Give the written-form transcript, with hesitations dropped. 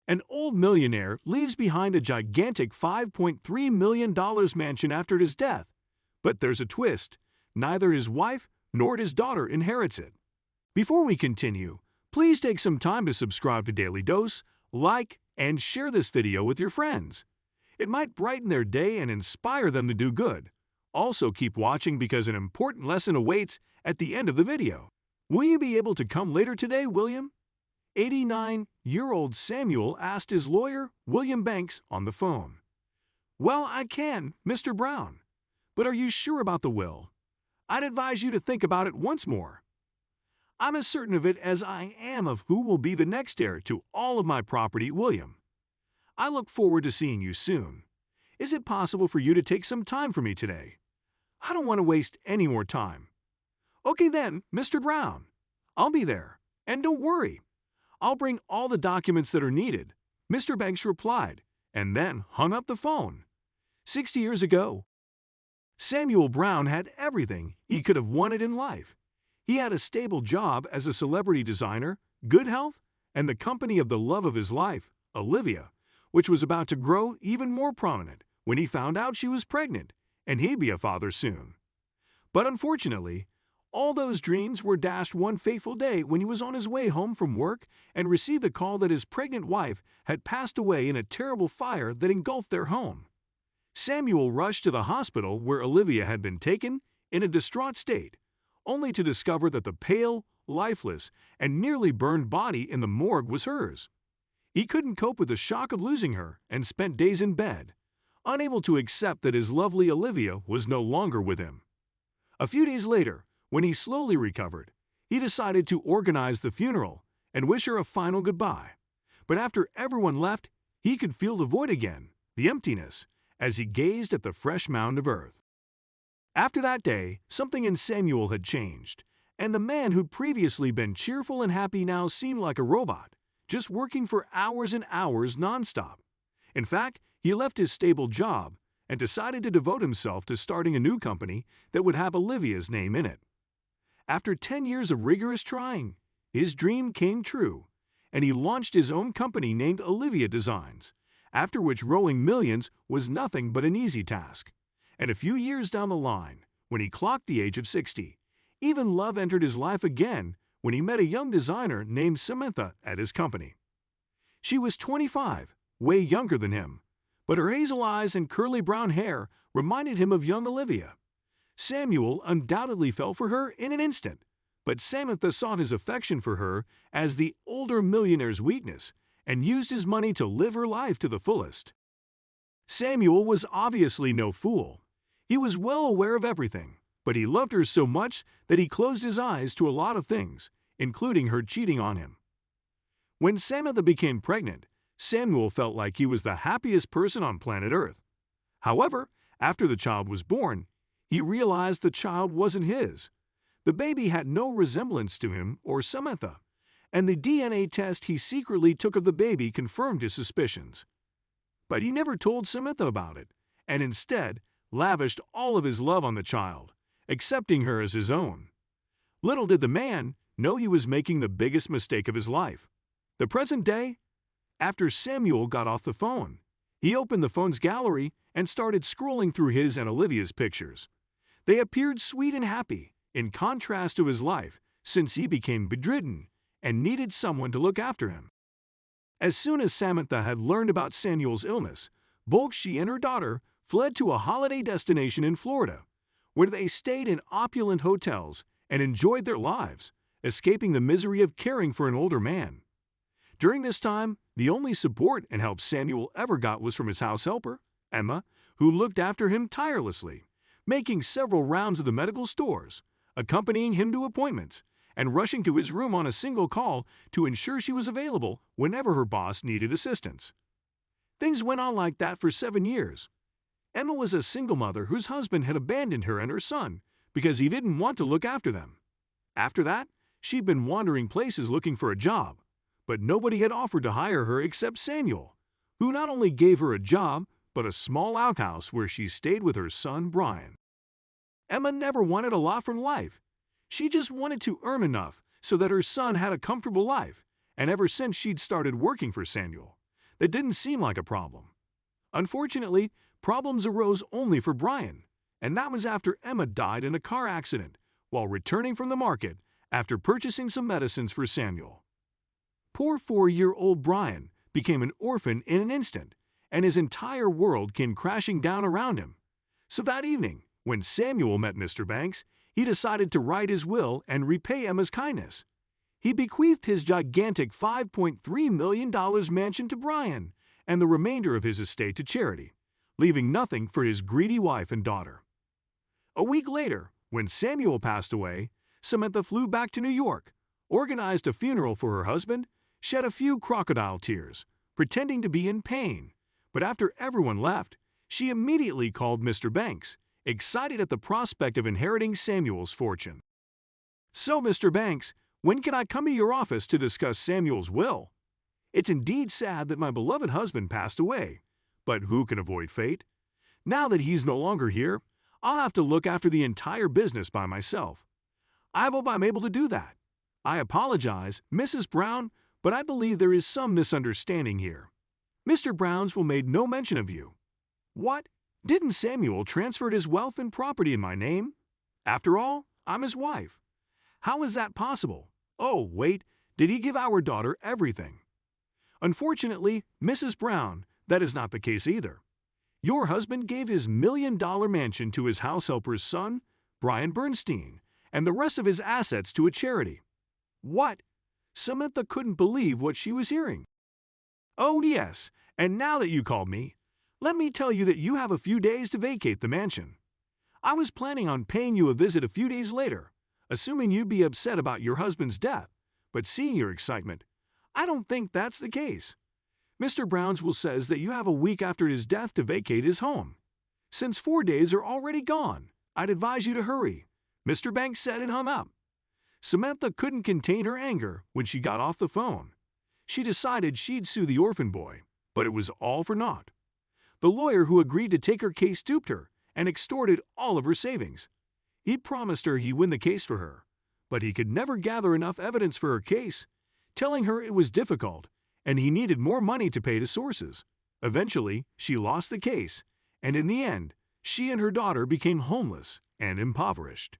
An old millionaire leaves behind a gigantic $5.3 million mansion after his death. But there's a twist. Neither his wife nor his daughter inherits it. Before we continue, please take some time to subscribe to Dailydose, like, and share this video with your friends. It might brighten their day and inspire them to do good. Also keep watching because an important lesson awaits at the end of the video. Will you be able to come later today, William? 89-year-old Samuel asked his lawyer, William Banks, on the phone. Well, I can, Mr. Brown. But are you sure about the will? I'd advise you to think about it once more. I'm as certain of it as I am of who will be the next heir to all of my property, William. I look forward to seeing you soon. Is it possible for you to take some time for me today? I don't want to waste any more time. Okay then, Mr. Brown. I'll be there. And don't worry. I'll bring all the documents that are needed, Mr. Banks replied, and then hung up the phone. 60 years ago, Samuel Brown had everything he could have wanted in life. He had a stable job as a celebrity designer, good health, and the company of the love of his life, Olivia, which was about to grow even more prominent when he found out she was pregnant and he'd be a father soon. But unfortunately, all those dreams were dashed one fateful day when he was on his way home from work and received a call that his pregnant wife had passed away in a terrible fire that engulfed their home. Samuel rushed to the hospital where Olivia had been taken in a distraught state, only to discover that the pale, lifeless, and nearly burned body in the morgue was hers. He couldn't cope with the shock of losing her and spent days in bed, unable to accept that his lovely Olivia was no longer with him. A few days later, when he slowly recovered, he decided to organize the funeral and wish her a final goodbye. But after everyone left, he could feel the void again, the emptiness, as he gazed at the fresh mound of earth. After that day, something in Samuel had changed, and the man who'd previously been cheerful and happy now seemed like a robot, just working for hours and hours nonstop. In fact, he left his stable job and decided to devote himself to starting a new company that would have Olivia's name in it. After 10 years of rigorous trying, his dream came true, and he launched his own company named Olivia Designs, after which rowing millions was nothing but an easy task. And a few years down the line, when he clocked the age of 60, even love entered his life again when he met a young designer named Samantha at his company. She was 25, way younger than him, but her hazel eyes and curly brown hair reminded him of young Olivia. Samuel undoubtedly fell for her in an instant, but Samantha saw his affection for her as the older millionaire's weakness and used his money to live her life to the fullest. Samuel was obviously no fool. He was well aware of everything, but he loved her so much that he closed his eyes to a lot of things, including her cheating on him. When Samantha became pregnant, Samuel felt like he was the happiest person on planet Earth. However, after the child was born, he realized the child wasn't his. The baby had no resemblance to him or Samantha, and the DNA test he secretly took of the baby confirmed his suspicions. But he never told Samantha about it, and instead lavished all of his love on the child, accepting her as his own. Little did the man know he was making the biggest mistake of his life. The present day, after Samuel got off the phone, he opened the phone's gallery and started scrolling through his and Olivia's pictures. They appeared sweet and happy, in contrast to his life, since he became bedridden and needed someone to look after him. As soon as Samantha had learned about Samuel's illness, both she and her daughter fled to a holiday destination in Florida, where they stayed in opulent hotels and enjoyed their lives, escaping the misery of caring for an older man. During this time, the only support and help Samuel ever got was from his house helper, Emma, who looked after him tirelessly, making several rounds of the medical stores, accompanying him to appointments, and rushing to his room on a single call to ensure she was available whenever her boss needed assistance. Things went on like that for 7 years. Emma was a single mother whose husband had abandoned her and her son because he didn't want to look after them. After that, she'd been wandering places looking for a job, but nobody had offered to hire her except Samuel, who not only gave her a job, but a small outhouse where she stayed with her son, Brian. Emma never wanted a lot from life. She just wanted to earn enough so that her son had a comfortable life, and ever since she'd started working for Samuel, that didn't seem like a problem. Unfortunately, problems arose only for Brian, and that was after Emma died in a car accident while returning from the market after purchasing some medicines for Samuel. Poor 4-year-old Brian became an orphan in an instant, and his entire world came crashing down around him. So that evening, when Samuel met Mr. Banks, he decided to write his will and repay Emma's kindness. He bequeathed his gigantic $5.3 million mansion to Brian and the remainder of his estate to charity, leaving nothing for his greedy wife and daughter. A week later, when Samuel passed away, Samantha flew back to New York, organized a funeral for her husband, shed a few crocodile tears, pretending to be in pain, but after everyone left, she immediately called Mr. Banks, excited at the prospect of inheriting Samuel's fortune. "So, Mr. Banks, when can I come to your office to discuss Samuel's will? It's indeed sad that my beloved husband passed away, but who can avoid fate? Now that he's no longer here, I'll have to look after the entire business by myself. I hope I'm able to do that. I apologize, Mrs. Brown, but I believe there is some misunderstanding here. Mr. Brownsville made no mention of you. What? Didn't Samuel transfer his wealth and property in my name? After all, I'm his wife. How is that possible? Oh, wait, did he give our daughter everything? Unfortunately, Mrs. Brown, that is not the case either. Your husband gave his $1 million mansion to his househelper's son, Brian Bernstein, and the rest of his assets to a charity. What? Samantha couldn't believe what she was hearing. Oh, yes, and now that you called me, let me tell you that you have a few days to vacate the mansion. I was planning on paying you a visit a few days later, assuming you'd be upset about your husband's death, but seeing your excitement, I don't think that's the case. Mr. Brownsville says that you have a week after his death to vacate his home. Since 4 days are already gone, I'd advise you to hurry. Mr. Banks said and hung up. Samantha couldn't contain her anger when she got off the phone. She decided she'd sue the orphan boy, but it was all for naught. The lawyer who agreed to take her case duped her and extorted all of her savings. He promised her he'd win the case for her, but he could never gather enough evidence for her case, telling her it was difficult and he needed more money to pay to sources. Eventually, she lost the case, and in the end, she and her daughter became homeless and impoverished.